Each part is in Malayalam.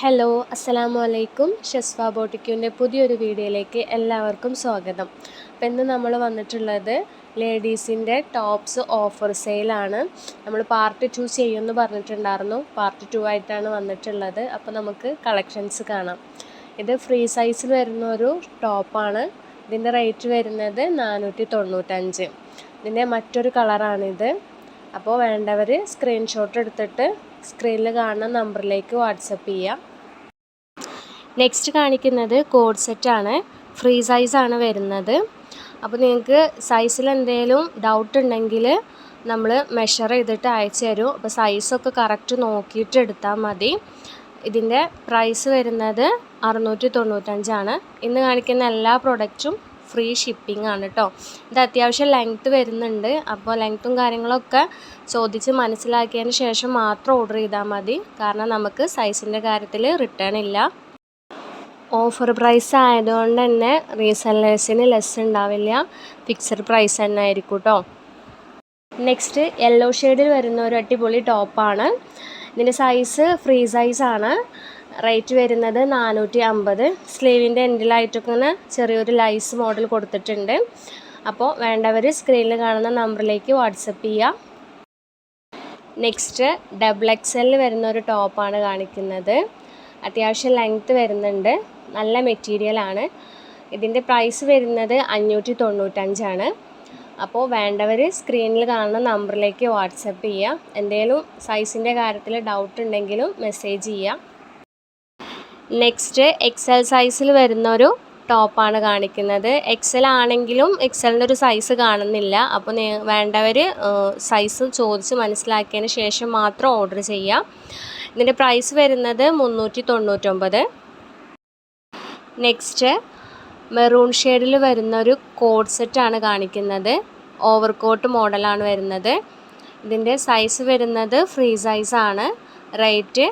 ഹലോ അസ്സലാമു അലൈക്കും. ഷെസ്വ ബോട്ടിക്കിൻ്റെ പുതിയൊരു വീഡിയോയിലേക്ക് എല്ലാവർക്കും സ്വാഗതം. അപ്പോൾ ഇന്ന് നമ്മൾ വന്നിട്ടുള്ളത് ലേഡീസിൻ്റെ ടോപ്സ് ഓഫർ സെയിലാണ്. നമ്മൾ പാർട്ട് 2 ചെയ്യുമെന്ന് പറഞ്ഞിട്ടുണ്ടായിരുന്നു. പാർട്ട് 2 ആയിട്ടാണ് വന്നിട്ടുള്ളത്. അപ്പോൾ നമുക്ക് കളക്ഷൻസ് കാണാം. ഇത് ഫ്രീ സൈസിൽ വരുന്ന ഒരു ടോപ്പാണ്. ഇതിൻ്റെ റേറ്റ് വരുന്നത് 495. ഇതിൻ്റെ മറ്റൊരു കളറാണിത്. അപ്പോൾ വേണ്ടവർ സ്ക്രീൻഷോട്ട് എടുത്തിട്ട് സ്ക്രീനിൽ കാണുന്ന നമ്പറിലേക്ക് വാട്സപ്പ് ചെയ്യാം. നെക്സ്റ്റ് കാണിക്കുന്നത് കോഡ് സെറ്റാണ്. ഫ്രീ സൈസാണ് വരുന്നത്. അപ്പോൾ നിങ്ങൾക്ക് സൈസിൽ എന്തെങ്കിലും ഡൗട്ട് ഉണ്ടെങ്കിൽ നമ്മൾ മെഷർ ചെയ്തിട്ട് അയച്ചു തരും. അപ്പോൾ സൈസൊക്കെ കറക്റ്റ് നോക്കിയിട്ട് എടുത്താൽ മതി. ഇതിൻ്റെ പ്രൈസ് വരുന്നത് 695. ഇന്ന് കാണിക്കുന്ന എല്ലാ പ്രൊഡക്റ്റും ഫ്രീ ഷിപ്പിംഗ് ആണ് കേട്ടോ. ഇത് അത്യാവശ്യം ലെങ്ത്ത് വരുന്നുണ്ട്. അപ്പോൾ ലെങ്ത്തും കാര്യങ്ങളൊക്കെ ചോദിച്ച് മനസ്സിലാക്കിയതിന് ശേഷം മാത്രം ഓർഡർ ചെയ്താൽ മതി. കാരണം നമുക്ക് സൈസിൻ്റെ കാര്യത്തിൽ റിട്ടേൺ ഇല്ല. ഓഫർ പ്രൈസ് ആയതുകൊണ്ട് തന്നെ റീസെല്ലേഴ്സിന് ലെസ് ഉണ്ടാവില്ല. ഫിക്സഡ് പ്രൈസ് തന്നെ ആയിരിക്കും കേട്ടോ. നെക്സ്റ്റ് യെല്ലോ ഷെയ്ഡിൽ വരുന്ന ഒരു അടിപൊളി ടോപ്പാണ്. ഇതിൻ്റെ സൈസ് ഫ്രീ സൈസാണ്. റേറ്റ് വരുന്നത് 450. സ്ലീവിൻ്റെ എൻഡിലായിട്ടൊക്കെ ഇങ്ങനെ ചെറിയൊരു ലൈസ് മോഡൽ കൊടുത്തിട്ടുണ്ട്. അപ്പോൾ വേണ്ടവർ സ്ക്രീനിൽ കാണുന്ന നമ്പറിലേക്ക് വാട്സപ്പ് ചെയ്യാം. നെക്സ്റ്റ് ഡബിൾ XL വരുന്ന ഒരു ടോപ്പാണ് കാണിക്കുന്നത്. അത്യാവശ്യം ലെങ്ത്ത് വരുന്നുണ്ട്. നല്ല മെറ്റീരിയലാണ്. ഇതിൻ്റെ പ്രൈസ് വരുന്നത് 595. അപ്പോൾ വേണ്ടവർ സ്ക്രീനിൽ കാണുന്ന നമ്പറിലേക്ക് വാട്സപ്പ് ചെയ്യുക. എന്തെങ്കിലും സൈസിൻ്റെ കാര്യത്തിൽ ഡൗട്ട് ഉണ്ടെങ്കിലും മെസ്സേജ് ചെയ്യുക. നെക്സ്റ്റ് XL സൈസിൽ വരുന്നൊരു ടോപ്പാണ് കാണിക്കുന്നത്. XL ആണെങ്കിലും XLൻ്റെ ഒരു സൈസ് കാണുന്നില്ല. അപ്പോൾ വേണ്ടവർ സൈസ് ചോദിച്ച് മനസ്സിലാക്കിയതിന് ശേഷം മാത്രം ഓർഡർ ചെയ്യുക. ഇതിൻ്റെ പ്രൈസ് വരുന്നത് 399. നെക്സ്റ്റ് മെറൂൺ ഷെയ്ഡിൽ വരുന്നൊരു കോഡ് സെറ്റാണ് കാണിക്കുന്നത്. ഓവർകോട്ട് മോഡലാണ് വരുന്നത്. ഇതിൻ്റെ സൈസ് വരുന്നത് ഫ്രീ സൈസാണ്. റേറ്റ്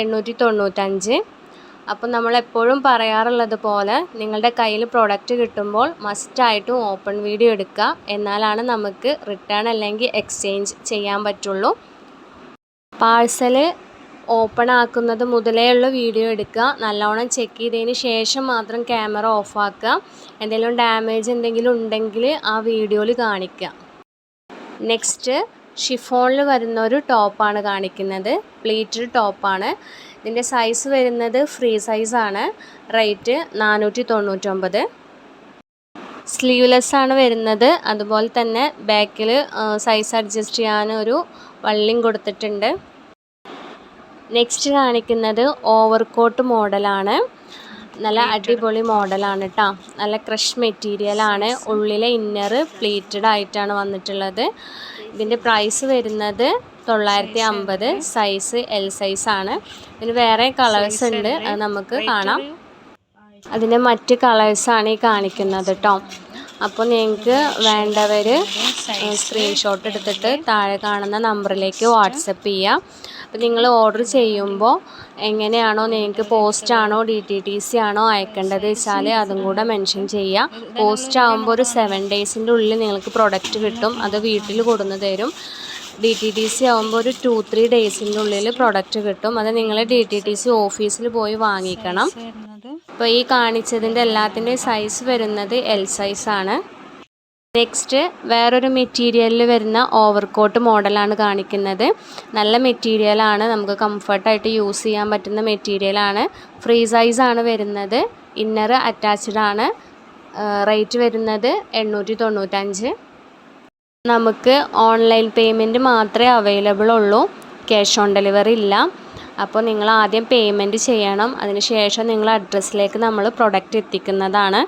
895. അപ്പോൾ നമ്മളെപ്പോഴും പറയാറുള്ളത് പോലെ നിങ്ങളുടെ കയ്യിൽ പ്രൊഡക്റ്റ് കിട്ടുമ്പോൾ മസ്റ്റായിട്ടും ഓപ്പൺ വീഡിയോ എടുക്കുക. എന്നാലാണ് നമുക്ക് റിട്ടേൺ അല്ലെങ്കിൽ എക്സ്ചേഞ്ച് ചെയ്യാൻ പറ്റുള്ളൂ. പാഴ്സൽ ഓപ്പൺ ആക്കുന്നത് മുതലേ ഉള്ള വീഡിയോ എടുക്കുക. നല്ലോണം ചെക്ക് ചെയ്തതിന് ശേഷം മാത്രം ക്യാമറ ഓഫാക്കുക. എന്തെങ്കിലും ഡാമേജ് എന്തെങ്കിലും ഉണ്ടെങ്കിൽ ആ വീഡിയോയിൽ കാണിക്കുക. നെക്സ്റ്റ് ഷിഫോണിൽ വരുന്ന ഒരു ടോപ്പാണ് കാണിക്കുന്നത്. പ്ലീറ്റഡ് ടോപ്പാണ്. ഇതിൻ്റെ സൈസ് വരുന്നത് ഫ്രീ സൈസാണ്. റേറ്റ് 499. സ്ലീവ്ലെസ് ആണ് വരുന്നത്. അതുപോലെ തന്നെ ബാക്കിൽ സൈസ് അഡ്ജസ്റ്റ് ചെയ്യാൻ ഒരു വള്ളിയും കൊടുത്തിട്ടുണ്ട്. നെക്സ്റ്റ് കാണിക്കുന്നത് ഓവർകോട്ട് മോഡലാണ്. നല്ല അടിപൊളി മോഡലാണ് കേട്ടോ. നല്ല ക്രഷ് മെറ്റീരിയലാണ്. ഉള്ളിലെ ഇന്നർ പ്ലീറ്റഡ് ആയിട്ടാണ് വന്നിട്ടുള്ളത്. ഇതിൻ്റെ പ്രൈസ് വരുന്നത് 950. സൈസ് L സൈസാണ്. ഇതിന് വേറെ കളേഴ്സ് ഉണ്ട്, അത് നമുക്ക് കാണാം. അതിൻ്റെ മറ്റ് കളേഴ്സാണ് ഈ കാണിക്കുന്നത് കേട്ടോ. അപ്പോൾ നിങ്ങൾക്ക് വേണ്ടവർ സ്ക്രീൻഷോട്ട് എടുത്തിട്ട് താഴെ കാണുന്ന നമ്പറിലേക്ക് വാട്സപ്പ് ചെയ്യാം. അപ്പോൾ നിങ്ങൾ ഓർഡർ ചെയ്യുമ്പോൾ എങ്ങനെയാണോ നിങ്ങൾക്ക് പോസ്റ്റാണോ DTDC ആണോ അയക്കേണ്ടത് വെച്ചാൽ അതും കൂടെ മെൻഷൻ ചെയ്യുക. പോസ്റ്റ് ആകുമ്പോൾ ഒരു 7 ഡേയ്സിൻ്റെ ഉള്ളിൽ നിങ്ങൾക്ക് പ്രൊഡക്റ്റ് കിട്ടും. അത് വീട്ടിൽ കൊണ്ടുവന്ന് തരും. DTDC ആകുമ്പോൾ ഒരു 2-3 ഡേയ്സിൻ്റെ ഉള്ളിൽ പ്രൊഡക്റ്റ് കിട്ടും. അത് നിങ്ങൾ DTDC ഓഫീസിൽ പോയി വാങ്ങിക്കണം. അപ്പോൾ ഈ കാണിച്ചതിൻ്റെ എല്ലാത്തിൻ്റെയും സൈസ് വരുന്നത് L സൈസാണ്. നെക്സ്റ്റ് വേറൊരു മെറ്റീരിയലിൽ വരുന്ന ഓവർകോട്ട് മോഡലാണ് കാണിക്കുന്നത്. നല്ല മെറ്റീരിയലാണ്. നമുക്ക് കംഫർട്ടായിട്ട് യൂസ് ചെയ്യാൻ പറ്റുന്ന മെറ്റീരിയലാണ്. ഫ്രീ സൈസാണ് വരുന്നത്. ഇന്നർ അറ്റാച്ച്ഡ് ആണ്. റേറ്റ് വരുന്നത് 895. നമുക്ക് ഓൺലൈൻ പേയ്മെൻറ്റ് മാത്രമേ അവൈലബിൾ ഉള്ളൂ. ക്യാഷ് ഓൺ ഡെലിവറി ഇല്ല. അപ്പോൾ നിങ്ങൾ ആദ്യം പേയ്മെൻറ്റ് ചെയ്യണം. അതിനുശേഷം നിങ്ങൾ അഡ്രസ്സിലേക്ക് നമ്മൾ പ്രൊഡക്റ്റ് എത്തിക്കുന്നതാണ്.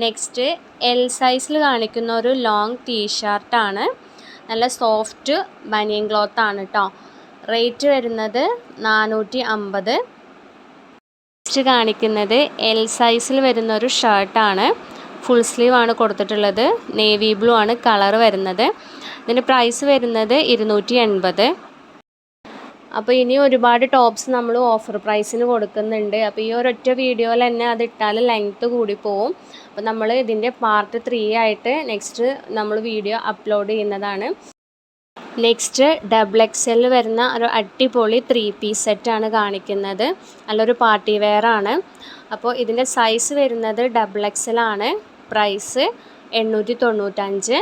നെക്സ്റ്റ് L സൈസിൽ കാണിക്കുന്ന ഒരു ലോങ് ടീഷർട്ടാണ്. നല്ല സോഫ്റ്റ് ബനിയൻ ക്ലോത്ത് ആണ് കേട്ടോ. റേറ്റ് വരുന്നത് 450. നെക്സ്റ്റ് കാണിക്കുന്നത് L സൈസിൽ വരുന്ന ഒരു ഷർട്ടാണ്. ഫുൾ സ്ലീവ് ആണ് കൊടുത്തിട്ടുള്ളത്. നേവി ബ്ലൂ ആണ് കളർ വരുന്നത്. ഇതിൻ്റെ പ്രൈസ് വരുന്നത് 280. അപ്പോൾ ഇനി ഒരുപാട് ടോപ്സ് നമ്മൾ ഓഫർ പ്രൈസിന് കൊടുക്കുന്നുണ്ട്. അപ്പോൾ ഈ ഒരൊറ്റ വീഡിയോയിൽ തന്നെ അതിട്ടാൽ ലെങ്ത്ത് കൂടി പോവും. അപ്പോൾ നമ്മൾ ഇതിൻ്റെ പാർട്ട് 3 ആയിട്ട് നെക്സ്റ്റ് നമ്മൾ വീഡിയോ അപ്ലോഡ് ചെയ്യുന്നതാണ്. നെക്സ്റ്റ് ഡബിൾ എക്സൽ വരുന്ന ഒരു അടിപൊളി 3 പീസ് സെറ്റാണ് കാണിക്കുന്നത്. നല്ലൊരു പാർട്ടി വെയർ ആണ്. അപ്പോൾ ഇതിൻ്റെ സൈസ് വരുന്നത് ഡബിൾ എക്സൽ ആണ്. പ്രൈസ് 895.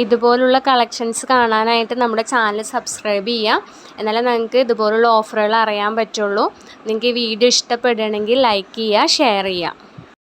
ഇതുപോലുള്ള കളക്ഷൻസ് കാണാനായിട്ട് നമ്മുടെ ചാനൽ സബ്സ്ക്രൈബ് ചെയ്യുക. എന്നാലേ നിങ്ങൾക്ക് ഇതുപോലുള്ള ഓഫറുകൾ അറിയാൻ പറ്റുള്ളൂ. നിങ്ങൾക്ക് ഈ വീഡിയോ ഇഷ്ടപ്പെടുകയാണെങ്കിൽ ലൈക്ക് ചെയ്യുക, ഷെയർ ചെയ്യുക.